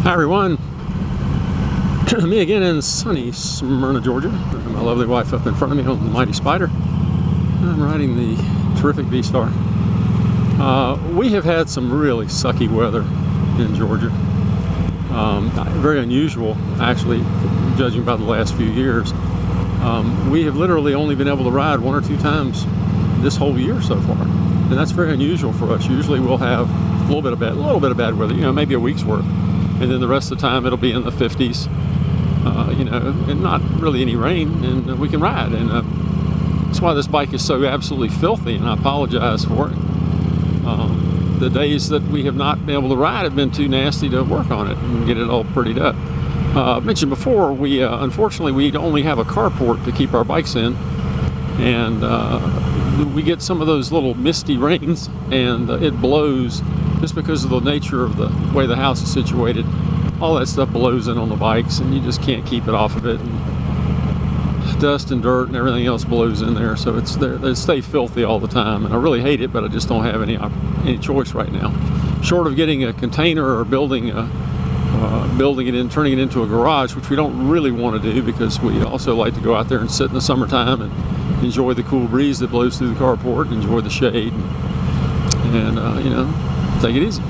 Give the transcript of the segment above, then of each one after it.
Hi everyone, me again in sunny Smyrna, Georgia. My lovely wife up in front of me on the Mighty Spider. I'm riding the terrific V-Star. We have had some really sucky weather in Georgia. Very unusual, actually, judging by the last few years. We have literally only been able to ride 1 or 2 times this whole year so far, and that's very unusual for us. Usually we'll have a little bit of bad weather, maybe a week's worth, and then the rest of the time it'll be in the 50s, and not really any rain, and we can ride. And that's why this bike is so absolutely filthy, and I apologize for it. The days that we have not been able to ride have been too nasty to work on it and get it all prettied up. I mentioned before, we unfortunately we only have a carport to keep our bikes in, and we get some of those little misty rains, and it blows just because of the nature of the way the house is situated. All that stuff blows in on the bikes, and you just can't keep it off of it. And dust and dirt and everything else blows in there, so they stay filthy all the time, and I really hate it, but I just don't have any choice right now. Short of getting a container or building it and turning it into a garage, which we don't really want to do, because we also like to go out there and sit in the summertime and enjoy the cool breeze that blows through the carport, and enjoy the shade, and take it easy.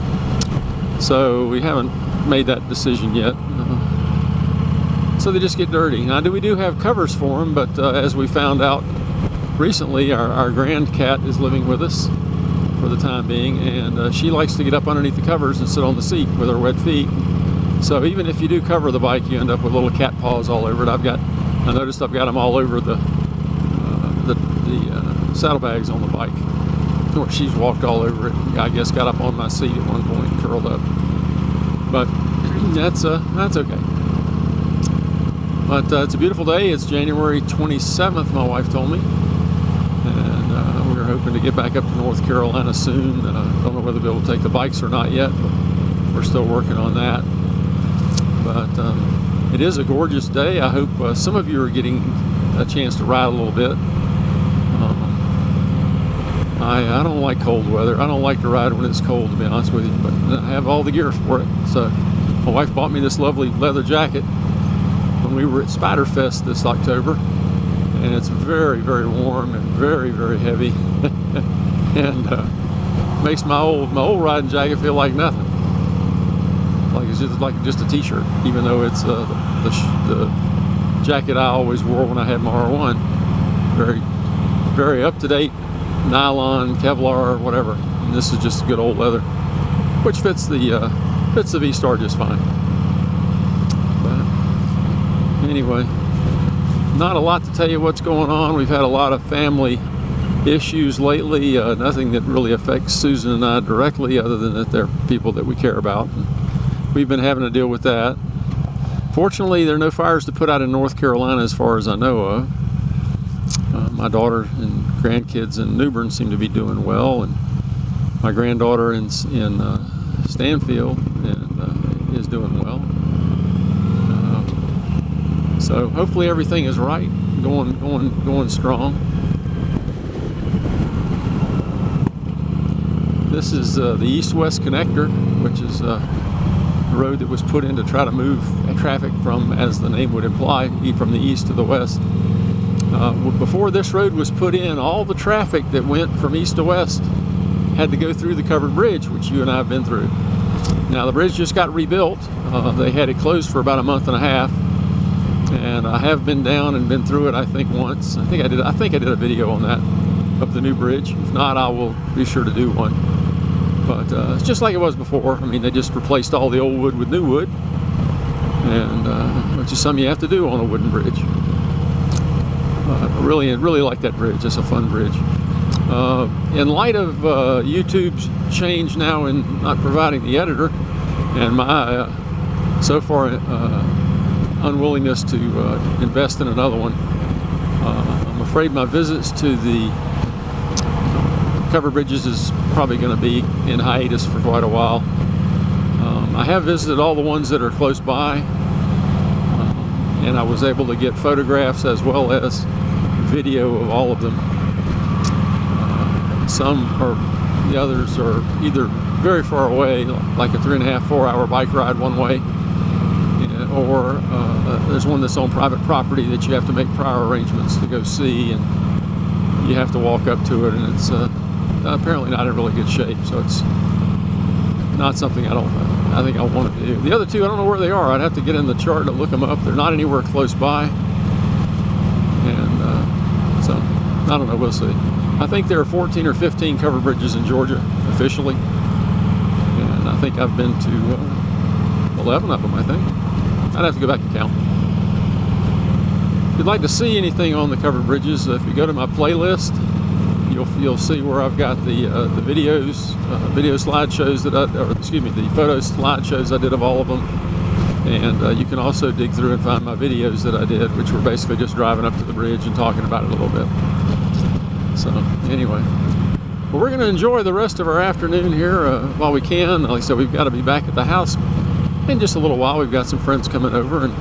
So we haven't made that decision yet. So they just get dirty. Now we do have covers for them, but as we found out recently, our grand cat is living with us for the time being, and she likes to get up underneath the covers and sit on the seat with her wet feet. So even if you do cover the bike, you end up with little cat paws all over it. I noticed I've got them all over the saddlebags on the bike, where she's walked all over it. I guess got up on my seat at one point and curled up. But that's okay. But it's a beautiful day. It's January 27th, my wife told me, and we're hoping to get back up to North Carolina soon. Don't know whether we'll be able to take the bikes or not yet, but we're still working on that. But it is a gorgeous day. I hope some of you are getting a chance to ride a little bit. I don't like cold weather. I don't like to ride when it's cold, to be honest with you, but I have all the gear for it. So my wife bought me this lovely leather jacket when we were at Spider Fest this October, and it's very, very warm and very, very heavy, and makes my old riding jacket feel like nothing. Like it's just a t-shirt, even though it's the jacket I always wore when I had my R1. Very, very up to date, nylon, Kevlar, whatever. And this is just good old leather, which fits the V-Star just fine. But anyway, not a lot to tell you what's going on. We've had a lot of family issues lately. Nothing that really affects Susan and I directly, other than that they're people that we care about. And we've been having to deal with that. Fortunately, there are no fires to put out in North Carolina as far as I know of. My daughter and grandkids in New Bern seem to be doing well, and my granddaughter in Stanfield is doing well. So hopefully everything is right, going strong. This is the East-West Connector, which is a road that was put in to try to move traffic from, as the name would imply, from the east to the west. Before this road was put in, all the traffic that went from east to west had to go through the covered bridge, which you and I have been through. Now the bridge just got rebuilt. They had it closed for about a month and a half, and I have been down and been through it, I think once. I think I did a video on that, of the new bridge. If not, I will be sure to do one. But it's just like it was before. I mean, they just replaced all the old wood with new wood, and which is something you have to do on a wooden bridge. I really like that bridge. It's a fun bridge. In light of YouTube's change now in not providing the editor, and my so far unwillingness to invest in another one, I'm afraid my visits to the covered bridges is probably going to be in hiatus for quite a while. I have visited all the ones that are close by, and I was able to get photographs as well as video of all of them. The others are either very far away, like a 3.5–4 hour bike ride one way, or there's one that's on private property that you have to make prior arrangements to go see, and you have to walk up to it, and it's apparently not in really good shape, so it's not something I think I want to do. The other two, I don't know where they are. I'd have to get in the chart to look them up. They're not anywhere close by, and so I don't know, we'll see. I think there are 14 or 15 covered bridges in Georgia officially, and I think I've been to 11 of them, I think. I'd have to go back and count. If you'd like to see anything on the covered bridges, if you go to my playlist, you'll see where I've got the videos, video slideshows the photo slideshows I did of all of them, and you can also dig through and find my videos that I did, which were basically just driving up to the bridge and talking about it a little bit. So anyway, well, we're going to enjoy the rest of our afternoon here while we can. Like I said, we've got to be back at the house in just a little while. We've got some friends coming over, and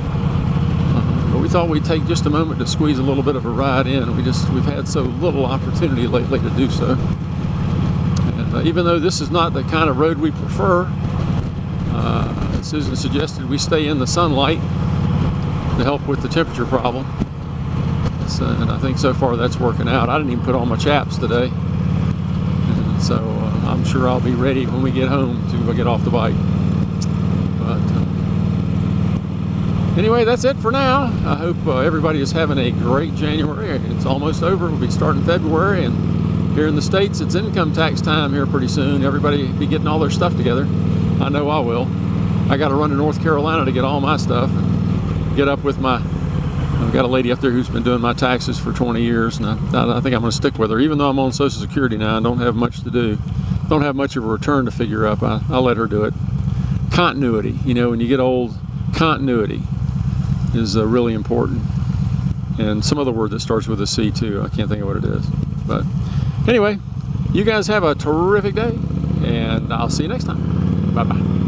but we thought we'd take just a moment to squeeze a little bit of a ride in. We've had so little opportunity lately to do so. And even though this is not the kind of road we prefer, Susan suggested we stay in the sunlight to help with the temperature problem. So, and I think so far that's working out. I didn't even put on my chaps today, and so I'm sure I'll be ready when we get home to get off the bike. But anyway, that's it for now. I hope everybody is having a great January. It's almost over. We'll be starting February, and here in the States, it's income tax time here pretty soon. Everybody be getting all their stuff together. I know I will. I got to run to North Carolina to get all my stuff and get up with my... I've got a lady up there who's been doing my taxes for 20 years, and I think I'm going to stick with her. Even though I'm on Social Security now and don't have much to do, don't have much of a return to figure up, I'll let her do it. Continuity, you know, when you get old, continuity is really important. And some other word that starts with a C too. I can't think of what it is. But anyway, you guys have a terrific day, and I'll see you next time. Bye-bye.